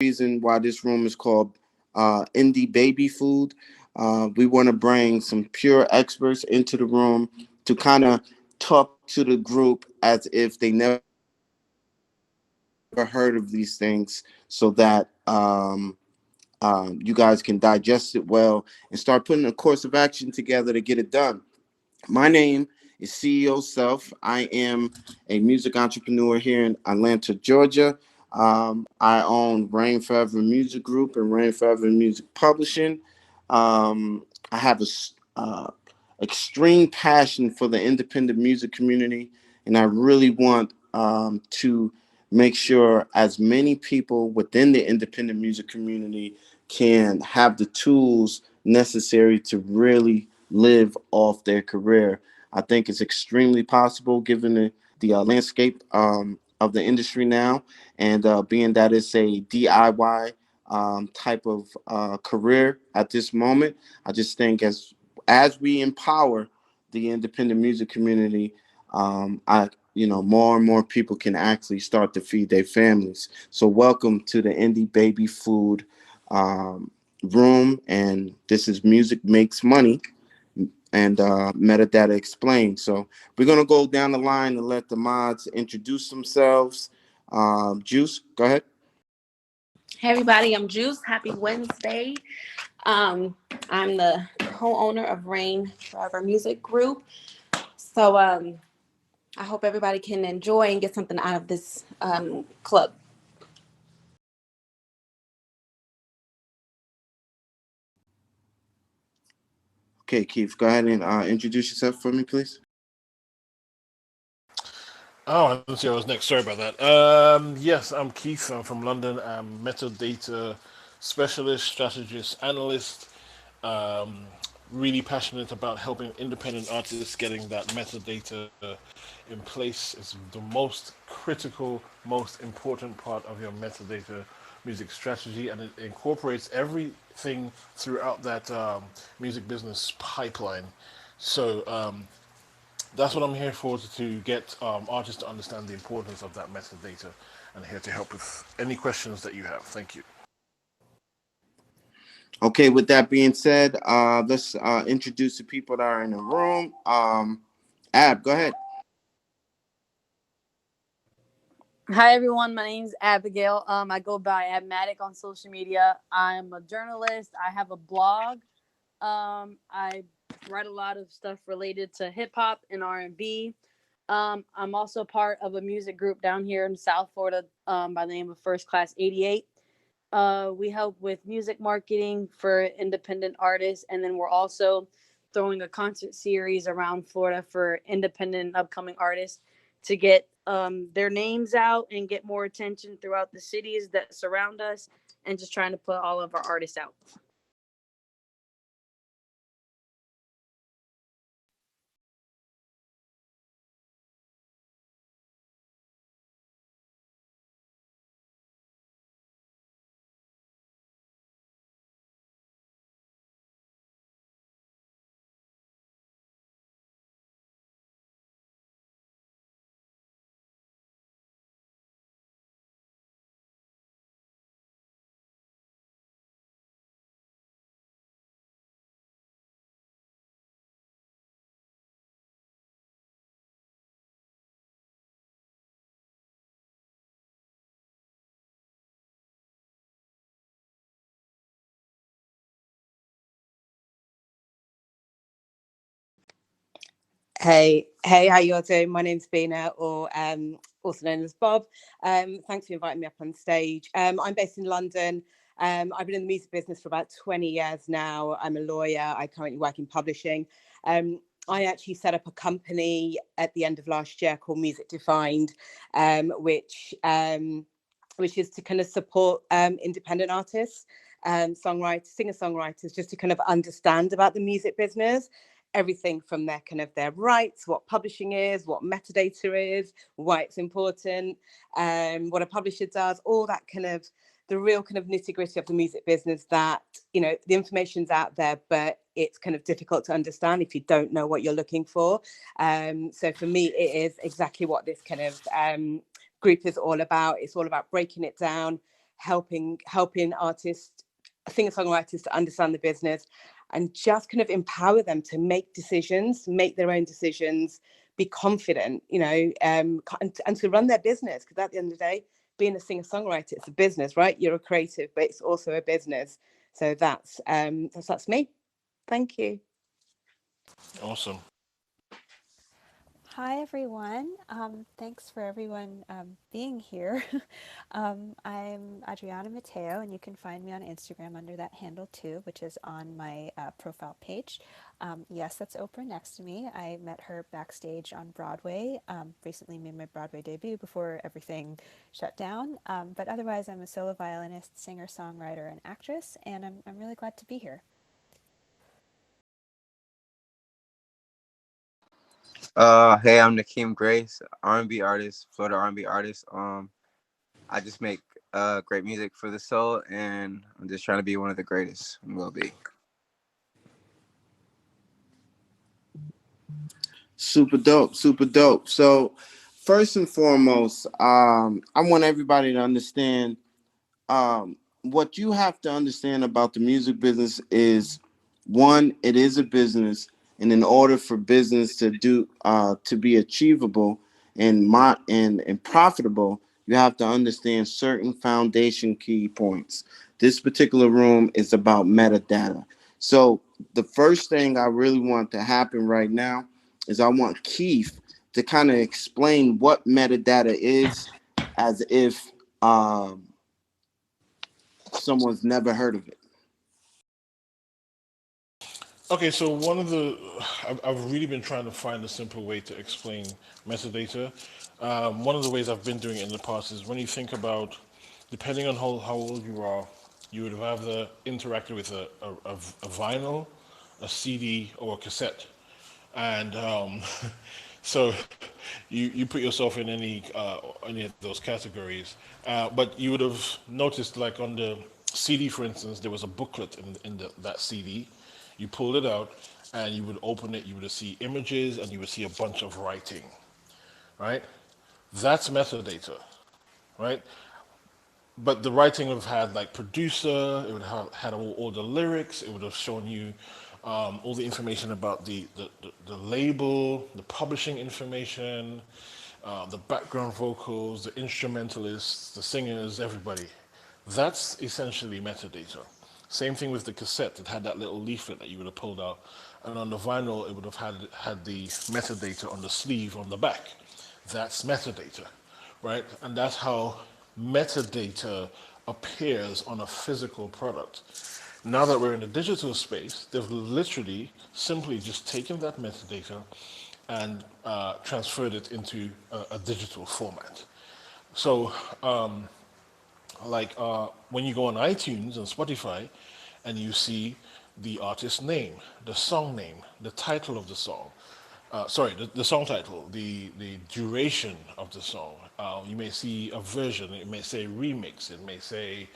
reason why this room is called Indie Baby Food. We want to bring some pure experts into the room to kind of talk to the group as if they never heard of these things, so that you guys can digest it well and start putting a course of action together to get it done. My name is CEO Self. I am a music entrepreneur here in Atlanta, Georgia. I own Rain Forever Music Group and Rain Forever Music Publishing. I have extreme passion for the independent music community, and I really want to make sure as many people within the independent music community can have the tools necessary to really live off their career. I think it's extremely possible given the landscape of the industry now, and being that it's a DIY type of career at this moment. I just think as we empower the independent music community, I more and more people can actually start to feed their families. So welcome to the Indie Baby Food um, room, and this is Music Makes Money and Metadata Explained. So we're gonna go down the line and let the mods introduce themselves. Juice, go ahead. Hey everybody, I'm Juice. Happy Wednesday. Um, I'm the co-owner of Rain Forever Music Group. So I hope everybody can enjoy and get something out of this club. Okay, Keith, go ahead and introduce yourself for me, please. Oh, I didn't see I was next. Sorry about that. Yes, I'm Keith. I'm from London. I'm metadata specialist, strategist, analyst. Um, really passionate about helping independent artists getting that metadata in place. It's the most critical, most important part of your metadata music strategy, and it incorporates everything throughout that music business pipeline. So that's what I'm here for, to get artists to understand the importance of that metadata, and here to help with any questions that you have. Thank you. Okay, with that being said, let's introduce the people that are in the room. Ab, go ahead. Hi everyone, my name's Abigail. I go by Abmatic on social media. I'm a journalist. I have a blog. I write a lot of stuff related to hip hop and R&B. I'm also part of a music group down here in South Florida by the name of First Class 88. We help with music marketing for independent artists, and then we're also throwing a concert series around Florida for independent upcoming artists to get their names out and get more attention throughout the cities that surround us, and just trying to put all of our artists out. Hey, how you all doing? My name's Bina, or also known as Bob. Thanks for inviting me up on stage. I'm based in London. I've been in the music business for about 20 years now. I'm a lawyer. I currently work in publishing. I actually set up a company at the end of last year called Music Defined, which is to kind of support independent artists, songwriters, singer-songwriters, just to kind of understand about the music business, everything from their kind of their rights, what publishing is, what metadata is, why it's important, what a publisher does, all that kind of the real kind of nitty-gritty of the music business that, you know, the information's out there, but it's kind of difficult to understand if you don't know what you're looking for. So for me, it is exactly what this kind of group is all about. It's all about breaking it down, helping artists, singer-songwriters, to understand the business and just kind of empower them to make decisions, make their own decisions, be confident, and to run their business. Because at the end of the day, being a singer-songwriter, it's a business, right? You're a creative, but it's also a business. So that's me. Thank you. Awesome. Hi, everyone. Thanks for everyone being here. I'm Adriana Mateo, and you can find me on Instagram under that handle too, which is on my profile page. Yes, that's Oprah next to me. I met her backstage on Broadway. Recently made my Broadway debut before everything shut down. But otherwise, I'm a solo violinist, singer, songwriter, and actress, and I'm really glad to be here. Hey, I'm Nakeem Grace, R&B artist, Florida R&B artist. I just make great music for the soul, and I'm just trying to be one of the greatest and will be. Super dope, super dope. So, first and foremost, I want everybody to understand what you have to understand about the music business is one, it is a business, and in order for business to be achievable and profitable, you have to understand certain foundation key points. This particular room is about metadata. So the first thing I really want to happen right now is I want Keith to kind of explain what metadata is, as if someone's never heard of it. Okay, so I've really been trying to find a simple way to explain metadata. One of the ways I've been doing it in the past is when you think about, depending on how old you are, you would have either interacted with a vinyl, a CD, or a cassette. And so you put yourself in any of those categories. But you would have noticed, like on the CD, for instance, there was a booklet in that CD. You pulled it out, and you would open it. You would see images, and you would see a bunch of writing, right? That's metadata, right? But the writing would have had like producer, it would have had all the lyrics, it would have shown you all the information about the label, the publishing information, the background vocals, the instrumentalists, the singers, everybody. That's essentially metadata. Same thing with the cassette. It had that little leaflet that you would have pulled out, and on the vinyl, it would have had the metadata on the sleeve on the back. That's metadata, right? And that's how metadata appears on a physical product. Now that we're in the digital space, they've literally simply just taken that metadata and transferred it into a digital format. So like when you go on iTunes and Spotify and you see the artist name, the song name, the title of the song, the song title, the duration of the song. You may see a version, it may say remix, it may say,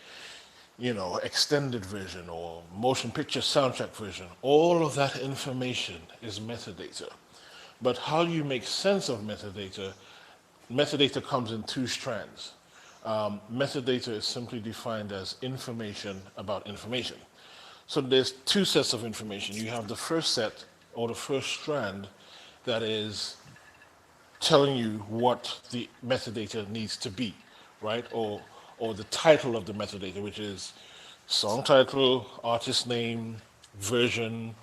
extended version or motion picture soundtrack version. All of that information is metadata. But how do you make sense of metadata? Metadata comes in two strands. Metadata is simply defined as information about information. So there's two sets of information. You have the first set or the first strand that is telling you what the metadata needs to be, right? Or the title of the metadata, which is song title, artist name, version,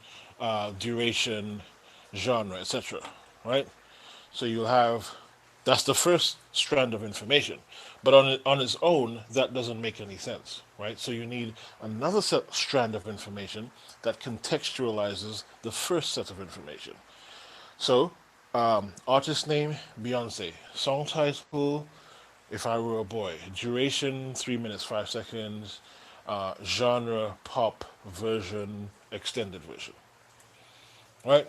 duration, genre, etc. Right? So you'll have that's the first strand of information, but on its own, that doesn't make any sense, right? So you need another strand of information that contextualizes the first set of information. So, artist name, Beyonce. Song title, If I Were a Boy. Duration, 3 minutes, 5 seconds. Genre, pop, version, extended version. Right?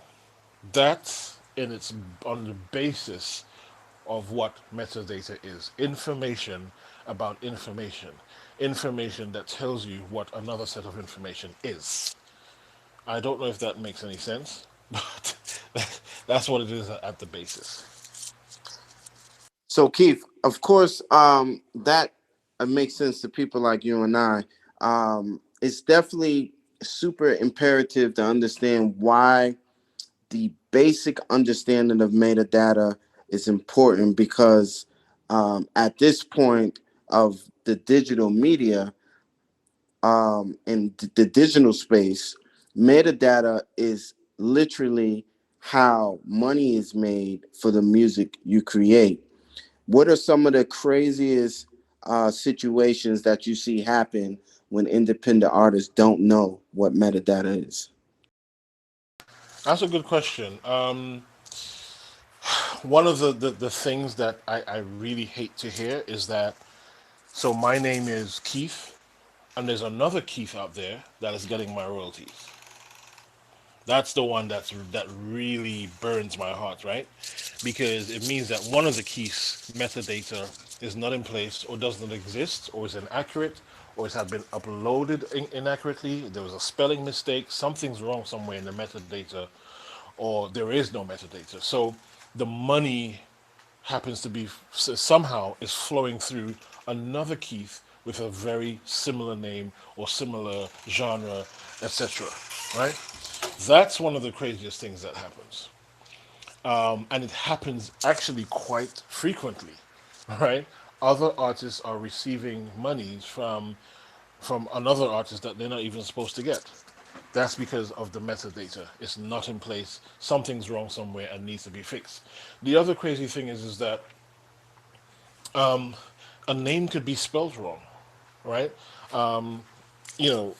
That's on the basis of what metadata is. Information about information. Information that tells you what another set of information is. I don't know if that makes any sense, but that's what it is at the basis. So Keith, of course, that it makes sense to people like you and I. It's definitely super imperative to understand why the basic understanding of metadata is important, because at this point of the digital media, in the digital space, metadata is literally how money is made for the music you create. What are some of the craziest situations that you see happen when independent artists don't know what metadata is? That's a good question. One of the things that I really hate to hear is that, so my name is Keith, and there's another Keith out there that is getting my royalties. That's the one that really burns my heart, right? Because it means that one of the keys metadata is not in place, or does not exist, or is inaccurate, or it had been uploaded inaccurately. There was a spelling mistake. Something's wrong somewhere in the metadata, or there is no metadata. So the money happens to be somehow is flowing through another Keith with a very similar name or similar genre, etc. Right? That's one of the craziest things that happens, and it happens actually quite frequently. Right? Other artists are receiving monies from another artist that they're not even supposed to get. That's because of the metadata. It's not in place. Something's wrong somewhere and needs to be fixed. The other crazy thing is that a name could be spelled wrong, right? You know,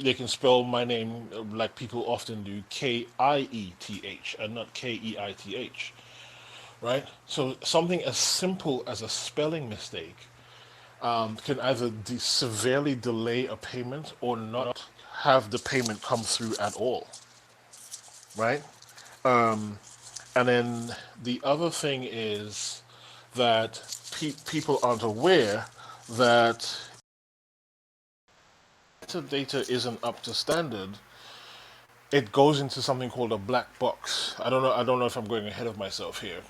they can spell my name like people often do, Kieth, and not Keith, right? So something as simple as a spelling mistake can either severely delay a payment or not have the payment come through at all, right? And then the other thing is that people aren't aware that data isn't up to standard. It goes into something called a black box. I don't know if I'm going ahead of myself here.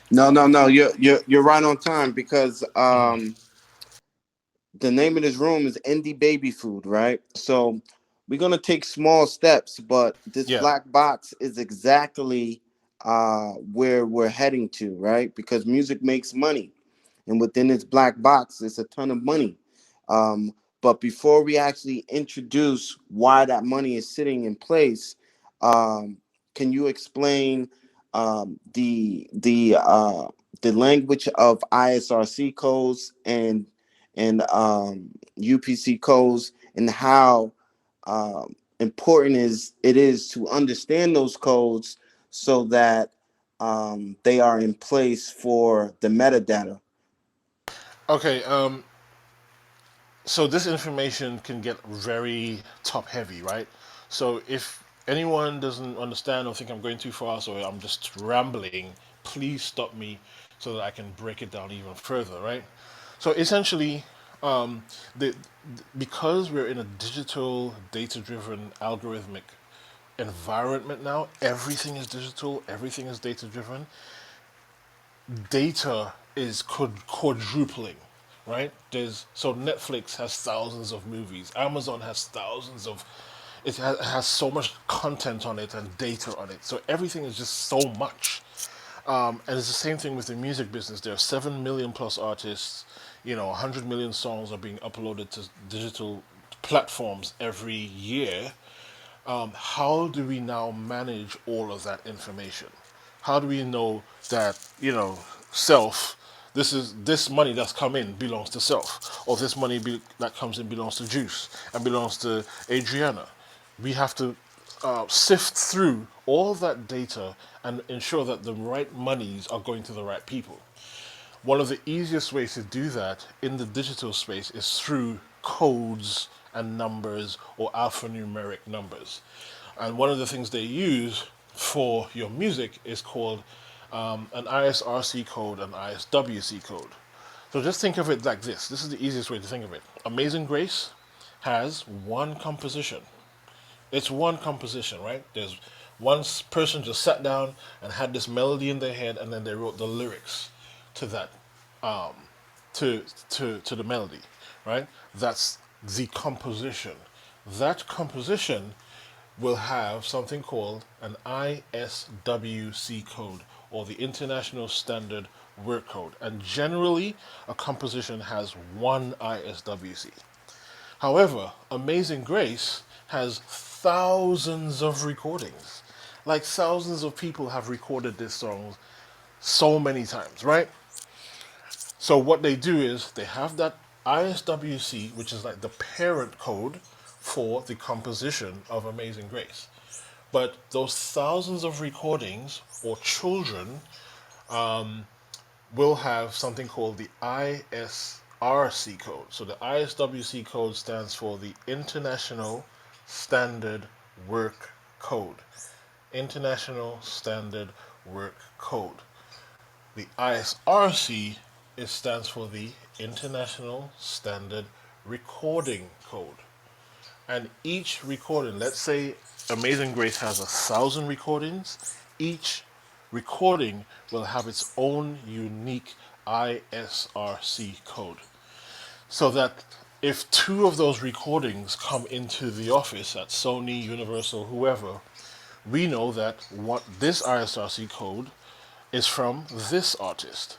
No, no, no. You're right on time, because the name of this room is Indie Baby Food, right? So we're gonna take small steps, but this Yeah. black box is exactly where we're heading to, right? Because music makes money, and within this black box, there's a ton of money. Um, but before we actually introduce why that money is sitting in place, um, can you explain the language of ISRC codes and UPC codes, and how important it is to understand those codes so that they are in place for the metadata. Okay. So this information can get very top heavy, right? So if anyone doesn't understand or think I'm going too fast or I'm just rambling, please stop me so that I can break it down even further, right? So essentially, um, the, because we're in a digital, data-driven, algorithmic environment now, everything is digital, everything is data-driven. Data is quadrupling, right? There's so Netflix has thousands of movies, Amazon has thousands of, has so much content on it and data on it. So everything is just so much. And it's the same thing with the music business. There are 7 million plus artists. 100 million songs are being uploaded to digital platforms every year. How do we now manage all of that information? How do we know that, self, this money that's come in belongs to self, or this money that comes in belongs to Juice and belongs to Adriana? We have to sift through all that data and ensure that the right monies are going to the right people. One of the easiest ways to do that in the digital space is through codes and numbers, or alphanumeric numbers. And one of the things they use for your music is called an ISRC code and ISWC code. So just think of it like this. This is the easiest way to think of it. Amazing Grace has one composition. It's one composition, right? There's one person just sat down and had this melody in their head, and then they wrote the lyrics to that, um, to the melody, right? That's the composition. That composition will have something called an ISWC code, or the International Standard Work Code. And generally, a composition has one ISWC. However, Amazing Grace has thousands of recordings. Like thousands of people have recorded this song so many times, right? So what they do is they have that ISWC, which is like the parent code for the composition of Amazing Grace. But those thousands of recordings or children will have something called the ISRC code. So the ISWC code stands for the International Standard Work Code. International Standard Work Code. The ISRC, it stands for the International Standard Recording Code. And each recording, let's say Amazing Grace has 1,000 recordings, each recording will have its own unique ISRC code. So that if two of those recordings come into the office at Sony, Universal, whoever, we know that what this ISRC code is from this artist,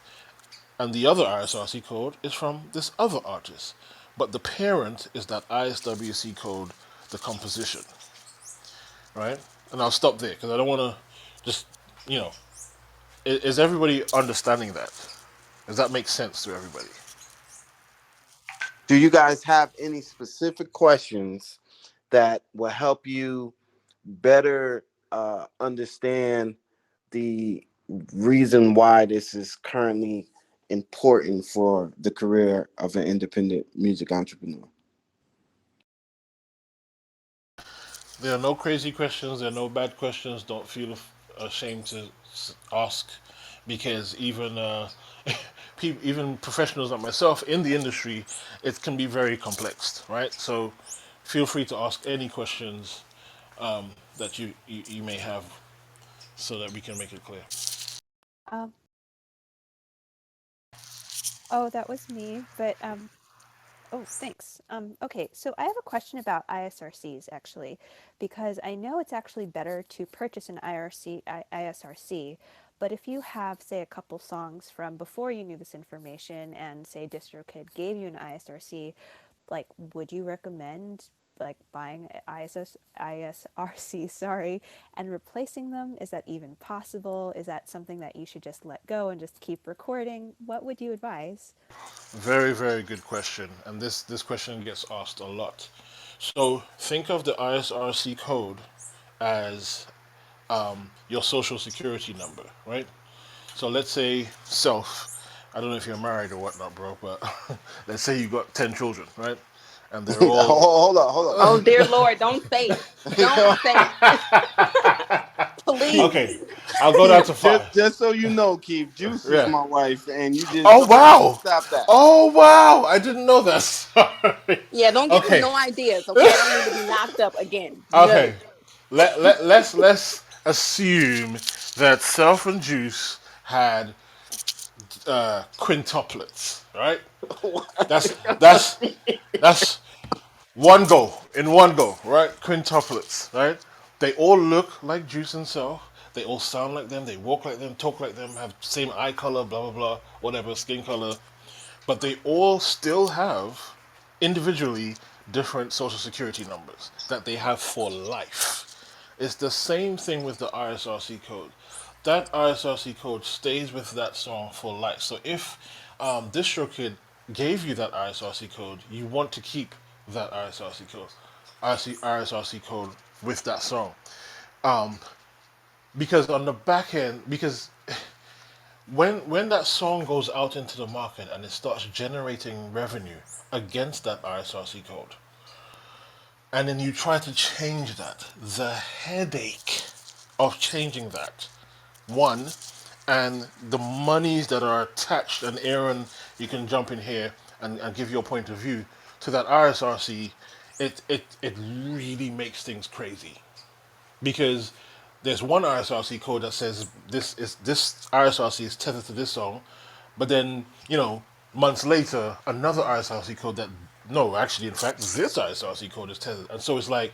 and the other ISRC code is from this other artist. But the parent is that ISWC code, the composition, right? And I'll stop there because I don't want to just, you know, is everybody understanding that? Does that make sense to everybody? Do you guys have any specific questions that will help you better understand the reason why this is currently important for the career of an independent music entrepreneur? There are no crazy questions. There are no bad questions. Don't feel ashamed to ask, because even even professionals like myself in the industry, it can be very complex, right? So feel free to ask any questions that you may have, so that we can make it clear. Um, oh, that was me, but oh, thanks. Okay, so I have a question about ISRCs actually, because I know it's actually better to purchase an ISRC, but if you have, say, a couple songs from before you knew this information, and say DistroKid gave you an ISRC, like, would you recommend like buying ISRC, sorry, and replacing them? Is that even possible? Is that something that you should just let go and just keep recording? What would you advise? Very, very good question. And this question gets asked a lot. So think of the ISRC code as your social security number, right? So let's say self. I don't know if you're married or whatnot, bro, but let's say you got 10 children, right? And they're all Hold up, hold up. Oh dear Lord, don't say it. Don't say it. Please. okay. I'll go down Keith, to just, five. just so you know, Keith, Juice is Yeah. my wife, and you just Oh don't wow. stop that. Oh wow. I didn't know that. Sorry. Yeah, don't give him Okay. no ideas, okay? I don't need to be knocked up again. Okay. No. Let's assume that Self and Juice had quintuplets, right? That's that's one go in one go, right? Quintuplets, right? They all look like Juice and Self. They all sound like them. They walk like them, talk like them, have same eye color, blah blah blah, whatever skin color, but they all still have individually different social security numbers that they have for life. It's the same thing with the ISRC code. That ISRC code stays with that song for life. So if DistroKid gave you that ISRC code, you want to keep that ISRC code with that song. Because on the back end, because when that song goes out into the market and it starts generating revenue against that ISRC code, and then you try to change that, the headache of changing that, one, and the monies that are attached, and Aaron, you can jump in here and give your point of view to that ISRC, it really makes things crazy, because there's one ISRC code that says this ISRC is tethered to this song, but then, you know, Months later, another RSRC code that no, actually, in fact, this RSRC code is tethered, and so it's like,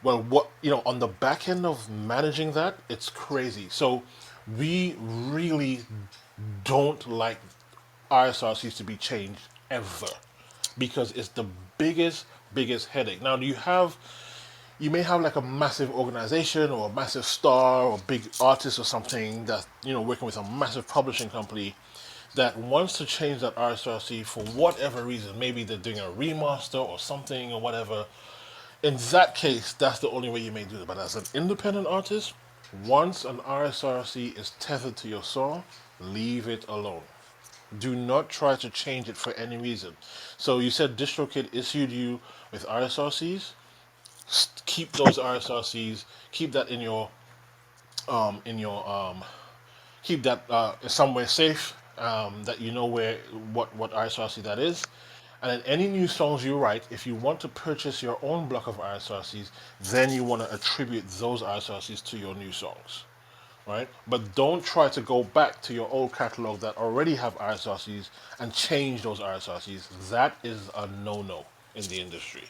well, what on the back end of managing that, it's crazy. So we really don't like RSRCs to be changed ever because it's the biggest headache. Now, you may have like a massive organization or a massive star or big artist or something that working with a massive publishing company that wants to change that RSRC for whatever reason. Maybe they're doing a remaster or something or whatever. In that case, that's the only way you may do it. But as an independent artist, once an RSRC is tethered to your song, leave it alone. Do not try to change it for any reason. So you said DistroKid issued you with RSRCs. Keep those RSRCs. Keep that in your keep that somewhere safe, that you know where what RSRC that is. And then any new songs you write, if you want to purchase your own block of RSRCs, then you want to attribute those RSRCs to your new songs, right? But don't try to go back to your old catalog that already have RSRCs and change those RSRCs. That is a no-no in the industry.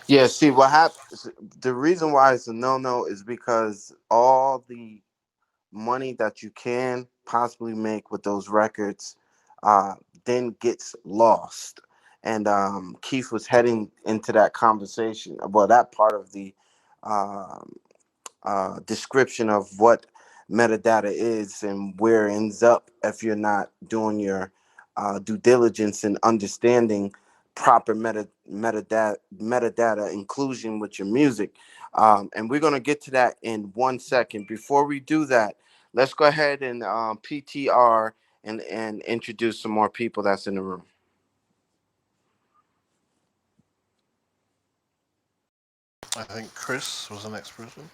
Yeah, see what happens. The reason why it's a no is because all the money that you can possibly make with those records uh, then gets lost. And Keith was heading into that conversation. Well, that part of the um description of what metadata is and where it ends up if you're not doing your due diligence and understanding proper metadata inclusion with your music. And we're going to get to that in 1 second. Before we do that, let's go ahead and PTR and introduce some more people that's in the room. I think Chris was the next person.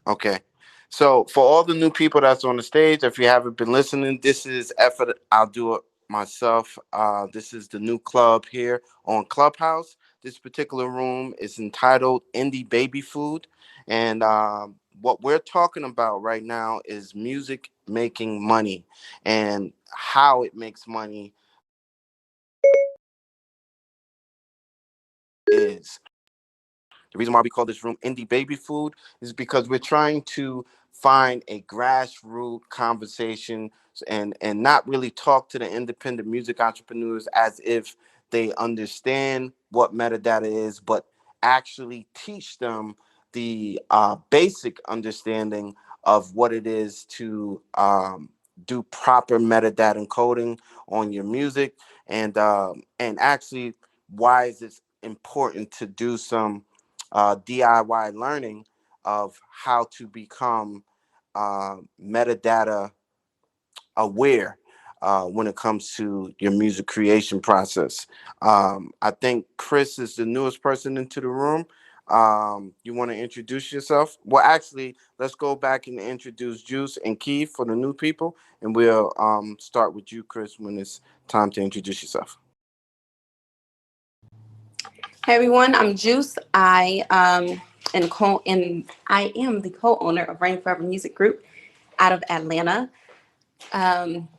Okay. So for all the new people that's on the stage, if you haven't been listening, this is effort. I'll do it myself. This is the new club here on Clubhouse. This particular room is entitled Indie Baby Food. And what we're talking about right now is music making money and how it makes money is. The reason why we call this room Indie Baby Food is because we're trying to find a grassroots conversation and not really talk to the independent music entrepreneurs as if they understand what metadata is, but actually teach them the basic understanding of what it is to do proper metadata encoding on your music, and actually why is it important to do some DIY learning of how to become metadata aware when it comes to your music creation process. I think Chris is the newest person into the room. You want to introduce yourself? Well, actually, let's go back and introduce Juice and Keith for the new people, and we'll start with you, Chris, when it's time to introduce yourself. Hey everyone, I'm Juice. I am the co-owner of Rain Forever Music Group out of Atlanta. Um,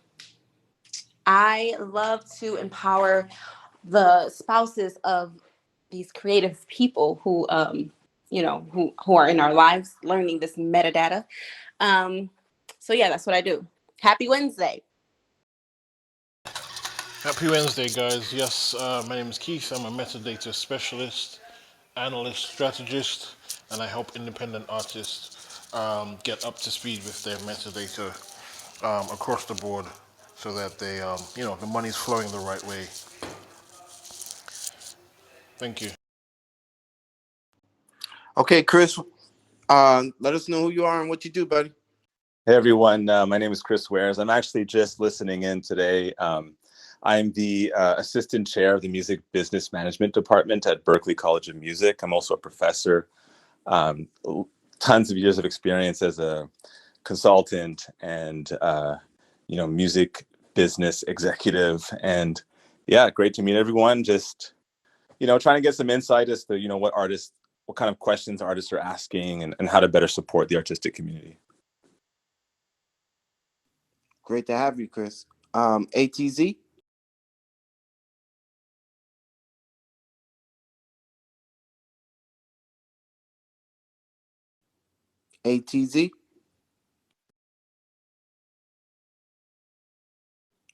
I love to empower the spouses of these creative people who are in our lives learning this metadata. Um, so yeah, that's what I do. Happy Wednesday. Happy Wednesday, guys. Yes, my name is Keith. I'm a metadata specialist, analyst, strategist, and I help independent artists get up to speed with their metadata across the board so that the money's flowing the right way. Thank you. Okay, Chris, let us know who you are and what you do, buddy. Hey everyone, my name is Chris Wares. I'm actually just listening in today. I'm the assistant chair of the Music Business Management Department at Berklee College of Music. I'm also a professor. Um, Tons of years of experience as a consultant and music business executive. And yeah, great to meet everyone. Just trying to get some insight as to what kind of questions artists are asking, and how to better support the artistic community. Great to have you, Chris. ATZ, ATZ.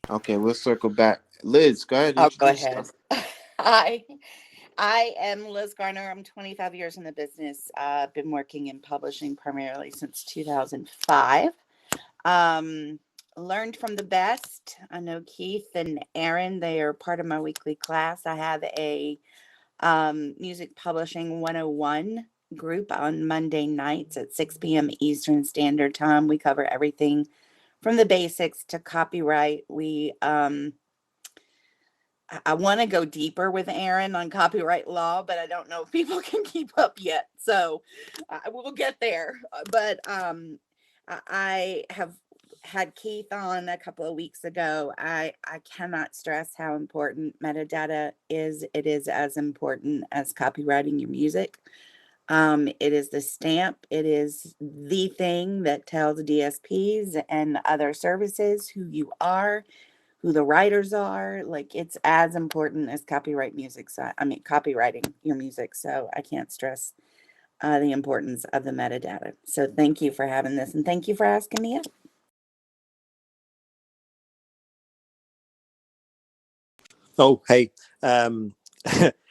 Okay, we'll circle back. Liz, go ahead, I'll go introduce ahead. yourself. Hi, I am Liz Garner. I'm 25 years in the business. I've been working in publishing primarily since 2005. Um, Learned from the best. I know Keith and Aaron, they are part of my weekly class. I have a music publishing 101 group on Monday nights at 6 p.m. Eastern Standard Time. We cover everything from the basics to copyright. I want to go deeper with Aaron on copyright law, but I don't know if people can keep up yet. So we'll get there. I have had Keith on a couple of weeks ago. I cannot stress how important metadata is. It is as important as copywriting your music. It is the stamp. It is the thing that tells DSPs and other services who you are, who the writers are. Like, it's as important as copyright music. So I mean, copywriting your music. So I can't stress the importance of the metadata. So thank you for having this, and thank you for asking me up. Oh, hey.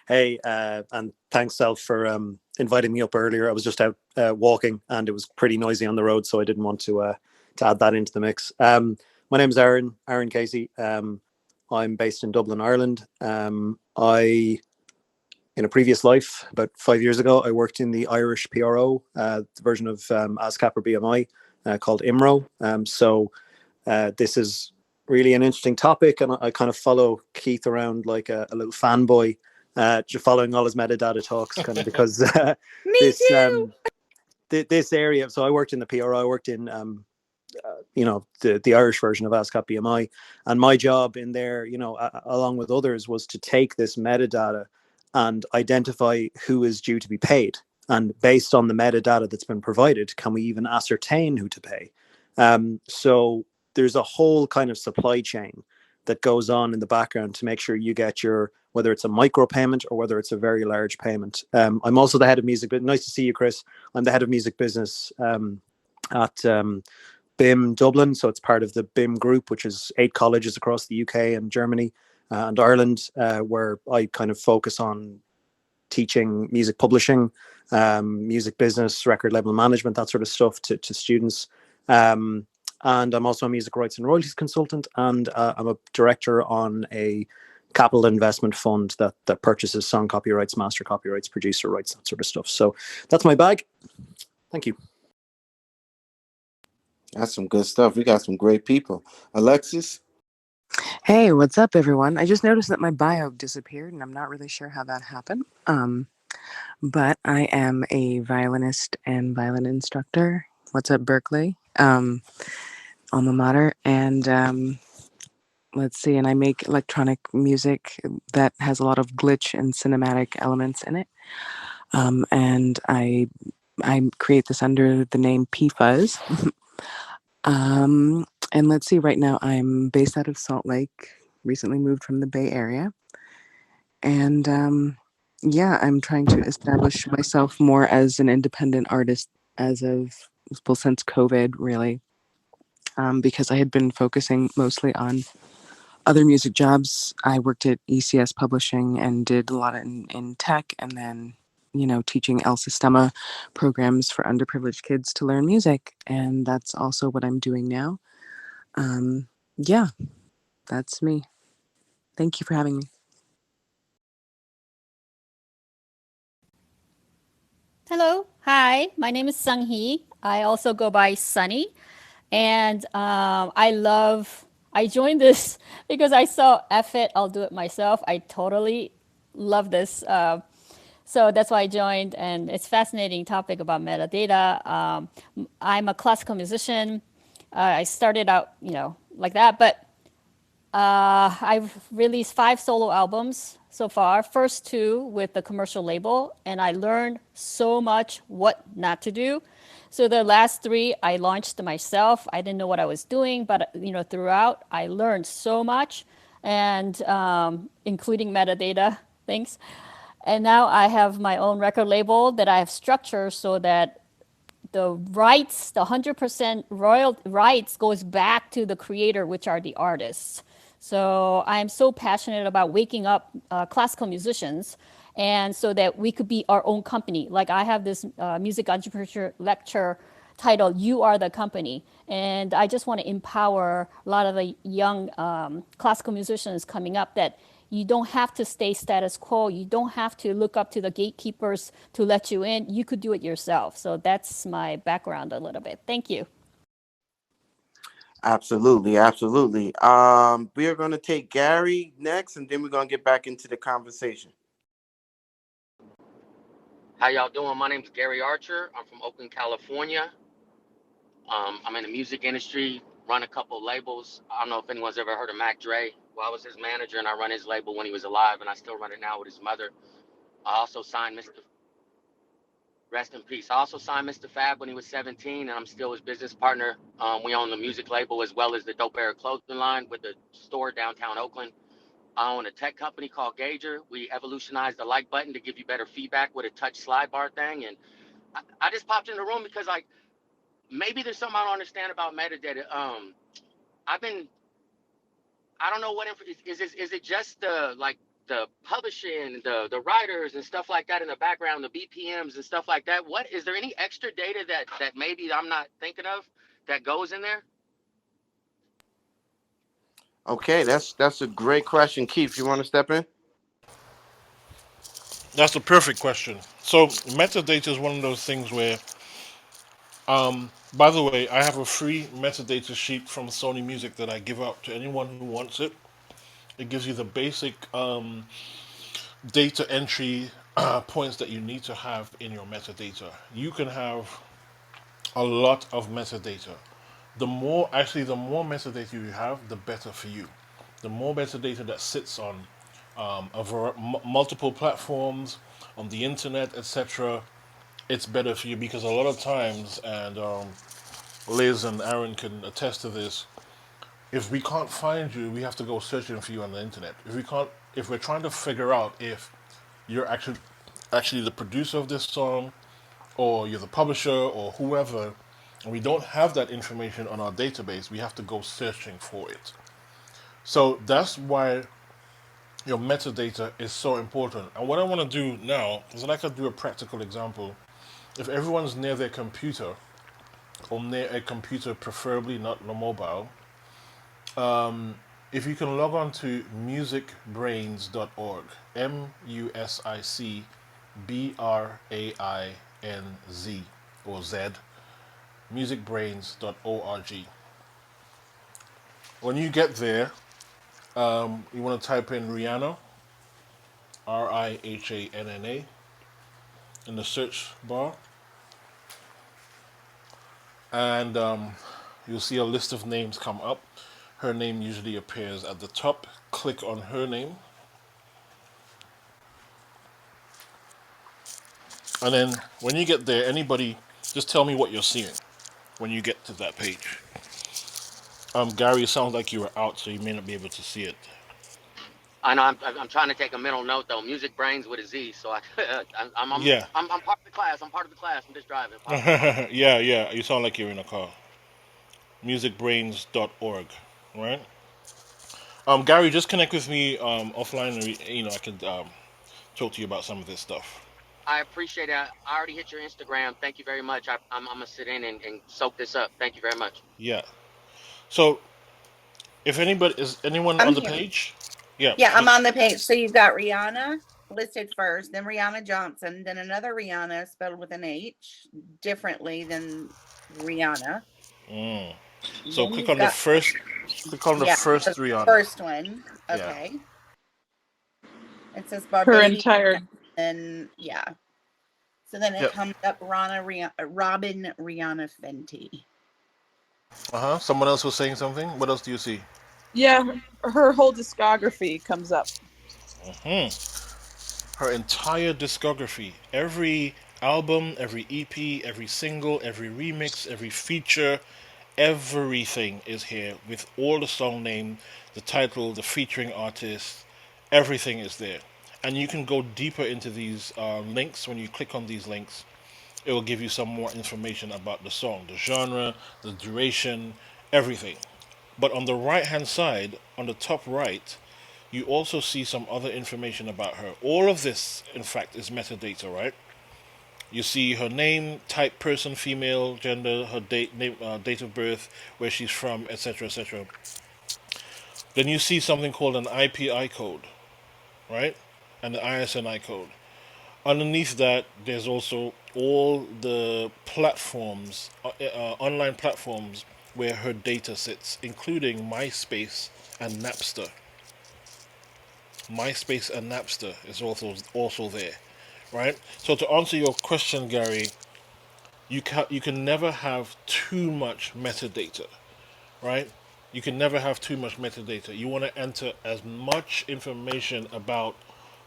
Hey, and thanks, Self, for inviting me up earlier. I was just out walking and it was pretty noisy on the road, so I didn't want to add that into the mix. My name is Aaron Casey. I'm based in Dublin, Ireland. In a previous life, about 5 years ago, I worked in the Irish PRO, the version of ASCAP or BMI called IMRO. This is really an interesting topic, and I kind of follow Keith around like a little fanboy, just following all his metadata talks, kind of because Me this too. this area. So I worked in the PRO. I worked in the Irish version of ASCAP BMI, and my job in there, along with others, was to take this metadata and identify who is due to be paid. And based on the metadata that's been provided, can we even ascertain who to pay? So there's a whole kind of supply chain that goes on in the background to make sure you get your, whether it's a micro payment or whether it's a very large payment. I'm also the head of music, but nice to see you, Chris. I'm the head of music business at BIM Dublin. So it's part of the BIM group, which is 8 colleges across the UK and Germany and Ireland, where I kind of focus on teaching music publishing, music business, record label management, that sort of stuff to students. And I'm also a music rights and royalties consultant, and I'm a director on a capital investment fund that purchases song copyrights, master copyrights, producer rights, that sort of stuff. So that's my bag. Thank you. That's some good stuff. We got some great people. Alexis. Hey, what's up, everyone? I just noticed that my bio disappeared, and I'm not really sure how that happened. But I am a violinist and violin instructor. What's up, Berkeley? Alma mater, and let's see. And I make electronic music that has a lot of glitch and cinematic elements in it. And I create this under the name PFuzz. And let's see. Right now, I'm based out of Salt Lake. Recently moved from the Bay Area. And yeah, I'm trying to establish myself more as an independent artist as of, well, since COVID, really, because I had been focusing mostly on other music jobs. I worked at ECS Publishing and did a lot in tech, and then, teaching El Sistema programs for underprivileged kids to learn music. And that's also what I'm doing now. Yeah, that's me. Thank you for having me. Hello, hi. My name is Sung Hee. I also go by Sunny, and I joined this because I saw F it, I'll do it myself. I totally love this. So that's why I joined, and it's a fascinating topic about metadata. I'm a classical musician. I started out, like that, but I've released 5 solo albums so far. First 2 with the commercial label, and I learned so much what not to do. So the last three I launched myself. I didn't know what I was doing, but throughout I learned so much, and including metadata things. And now I have my own record label that I have structured so that the rights, the 100% royal rights goes back to the creator, which are the artists. So I'm so passionate about waking up classical musicians, and so that we could be our own company. Like I have this music entrepreneur lecture titled "You Are the Company," and I just want to empower a lot of the young classical musicians coming up that you don't have to stay status quo. You don't have to look up to the gatekeepers to let you in. You could do it yourself. So that's my background a little bit. Thank you. Absolutely, absolutely. We are going to take Gary next, and then we're going to get back into the conversation. How y'all doing? My name's Gary Archer. I'm from Oakland, California. I'm in the music industry, run a couple labels. I don't know if anyone's ever heard of Mac Dre. Well, I was his manager, and I run his label when he was alive, and I still run it now with his mother. I also signed Mr. Rest in peace. I also signed Mr. Fab when he was 17, and I'm still his business partner. We own the music label as well as the Dope Era clothing line with the store downtown Oakland. I own a tech company called Gager. We evolutionized the like button to give you better feedback with a touch slide bar thing. And I just popped in the room because like maybe there's something I don't understand about metadata. I've been I don't know what is it just the like the publishing, the writers and stuff like that in the background, the BPMs and stuff like that. What is there any extra data that maybe I'm not thinking of that goes in there? Okay, that's a great question. Keith, you want to step in? That's a perfect question. So metadata is one of those things where, by the way, I have a free metadata sheet from Sony Music that I give out to anyone who wants it. It gives you the basic data entry points that you need to have in your metadata. You can have a lot of metadata. The more metadata you have, the better for you. The more metadata that sits on multiple platforms, on the internet, etc., it's better for you because a lot of times, and Liz and Aaron can attest to this, if we can't find you, we have to go searching for you on the internet. If we're trying to figure out if you're actually the producer of this song, or you're the publisher, or whoever, and we don't have that information on our database, we have to go searching for it. So that's why your metadata is so important. And what I want to do now is I'd like to do a practical example. If everyone's near their computer, or near a computer, preferably not the mobile, if you can log on to musicbrainz.org, MUSICBRAINZ or Z, musicbrainz.org. When you get there, you want to type in Rihanna, Rihanna, in the search bar, and you'll see a list of names come up. Her name usually appears at the top. Click on her name, and then when you get there, anybody just tell me what you're seeing when you get to that page. Gary, it sounds like you were out, so you may not be able to see it. I know I'm trying to take a mental note though. Music Brains with a Z. So Yeah. I'm part of the class. I'm part of the class. I'm just driving. Yeah, yeah. You sound like you're in a car. Musicbrains.org, right? Gary, just connect with me offline, and I could talk to you about some of this stuff. I appreciate that. I already hit your Instagram. Thank you very much. I'm gonna sit in and soak this up. Thank you very much. Yeah. So, if anybody is anyone I'm on the here. page, yeah. Yeah, I'm on the page. So you've got Rihanna listed first, then Rihanna Johnson, then another Rihanna spelled with an H differently than Rihanna. Mm. So Then click you've on the got, first. Click on the yeah, first the Rihanna. first one. Yeah. Okay. It says Her Barbadian. entire And yeah. So then it Yep. comes up Robin Rihanna Fenty. Someone else was saying something. What else do you see? yeah, her whole discography comes up. Hmm. Her entire discography, every album, every EP, every single, every remix, every feature, everything is here with all the song name, the title, the featuring artist, everything is there. And you can go deeper into these links. When you click on these links, it will give you some more information about the song, the genre, the duration, everything. But on the right hand side, on the top right, you also see some other information about her. All of this, in fact, is metadata, right? You see her name, type, person, female, gender, her date of birth, where she's from, etc., etc. Then you see something called an IPI code, right? And the ISNI code. Underneath that, there's also all the platforms, online platforms where her data sits, including MySpace and Napster. MySpace and Napster is also there, right? So to answer your question, Gary, you can never have too much metadata, right? You can never have too much metadata. You want to enter as much information about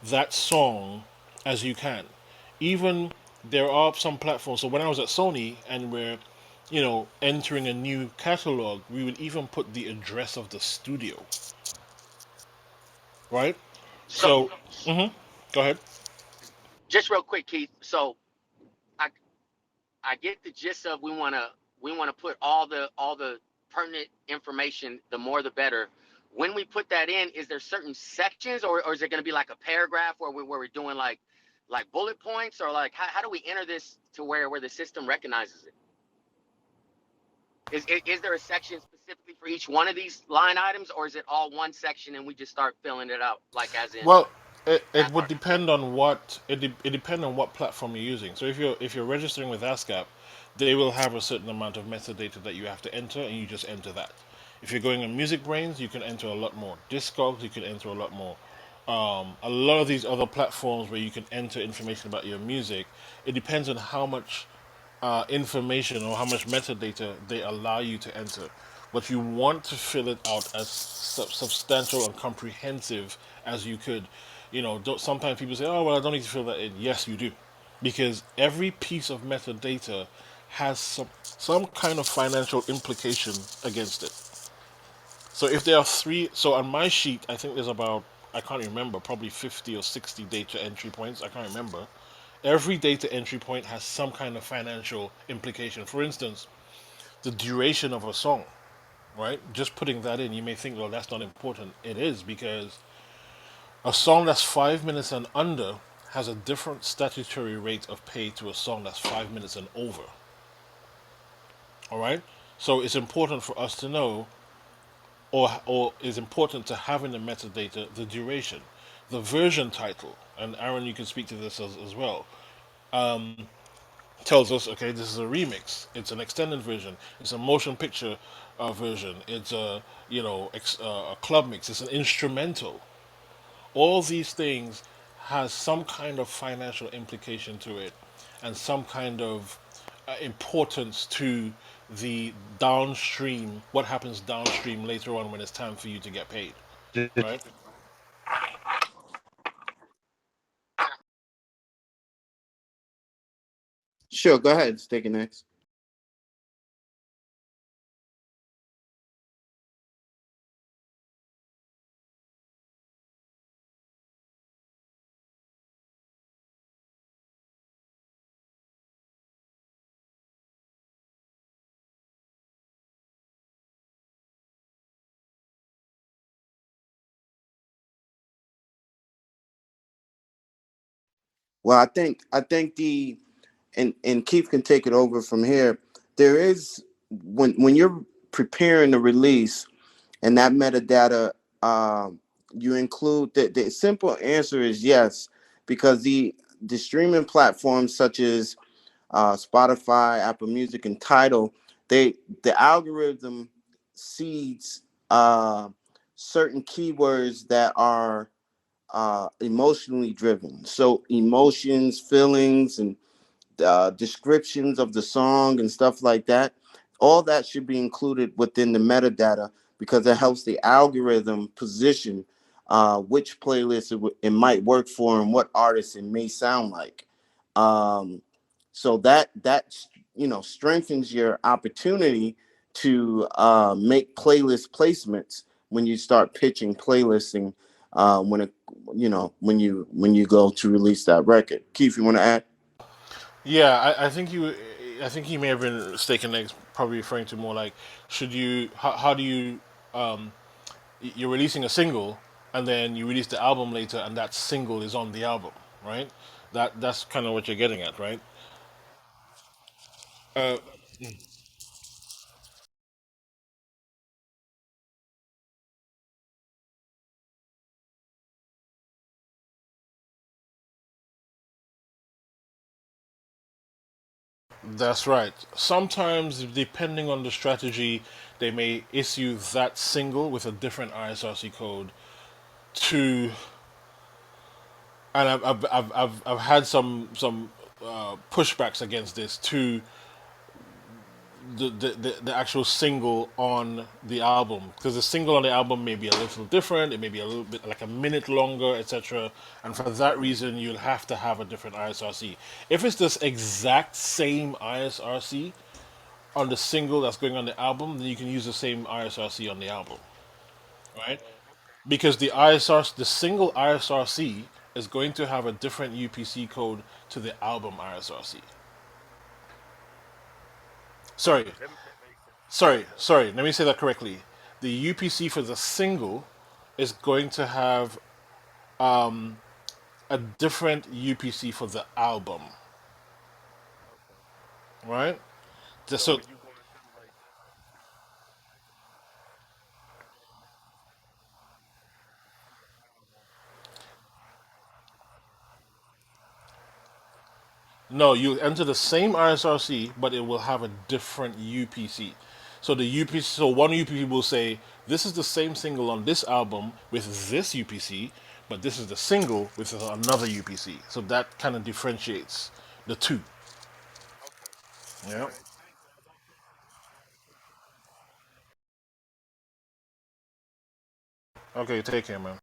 that song as you can. Even there are some platforms. So when I was at Sony and we're, entering a new catalog, we would even put the address of the studio, right? So So, go ahead. just real quick, Keith. So I I get the gist of we wanna put all the pertinent information, the more the better. When we put that in, is there certain sections, or is it gonna be like a paragraph where we're doing like bullet points, or like how do we enter this to where the system recognizes it? Is there a section specifically for each one of these line items, or is it all one section and we just start filling it out, like as in Well, it would AppArchive? depend on it depend on what platform you're using. So if you're registering with ASCAP, they will have a certain amount of metadata that you have to enter, and you just enter that. If you're going on Music Brains, you can enter a lot more. Discogs, you can enter a lot more. A lot of these other platforms where you can enter information about your music, it depends on how much information or how much metadata they allow you to enter. But you want to fill it out as substantial and comprehensive as you could. Sometimes people say, "Oh, well, I don't need to fill that in." Yes, you do, because every piece of metadata has some kind of financial implication against it. So if there are three, so on my sheet, I think there's about, I can't remember, probably 50 or 60 data entry points. I can't remember. Every data entry point has some kind of financial implication. For instance, the duration of a song, right? Just putting that in, you may think, well, that's not important. It is, because a song that's 5 minutes and under has a different statutory rate of pay to a song that's 5 minutes and over. All right? So it's important for us to know, or is important to have in the metadata, the duration, the version title. And Aaron, you can speak to this as well. Tells us, okay, this is a remix. It's an extended version. It's a motion picture version. It's a club mix. It's an instrumental. All these things has some kind of financial implication to it, and some kind of importance to the downstream. What happens downstream later on when it's time for you to get paid, right? Sure, go ahead. Take it next. Well, I think the and Keith can take it over from here. There is, when you're preparing the release and that metadata, you include the simple answer is yes, because the streaming platforms such as Spotify, Apple Music, and Tidal, the algorithm seeds certain keywords that are emotionally driven. So emotions, feelings, and descriptions of the song and stuff like that. All that should be included within the metadata, because it helps the algorithm position which playlist it might work for and what artist it may sound like. Um, So that strengthens your opportunity to make playlist placements when you start pitching playlisting, when it when you go to release that record. Keith, you want to add? Yeah, I think he may have been mistaken. Like, probably referring to more like, should you? How do you? Um, you're releasing a single, and then you release the album later, and that single is on the album, right? That's kind of what you're getting at, right? Uh, that's right. Sometimes, depending on the strategy, they may issue that single with a different ISRC code to, and I've had some pushbacks against this to the actual single on the album, because the single on the album may be a little different, it may be a little bit like a minute longer, etc., and for that reason you'll have to have a different ISRC. If it's this exact same ISRC on the single that's going on the album, then you can use the same ISRC on the album, right? Because the single ISRC is going to have a different UPC code to the album ISRC. Sorry, sorry. Let me say that correctly. The UPC for the single is going to have a different UPC for the album, right? So no, you enter the same ISRC, but it will have a different UPC. So the UPC, so one UPC will say this is the same single on this album with this UPC, but this is the single with another UPC. So that kind of differentiates the two. Yeah. Okay, take care, man.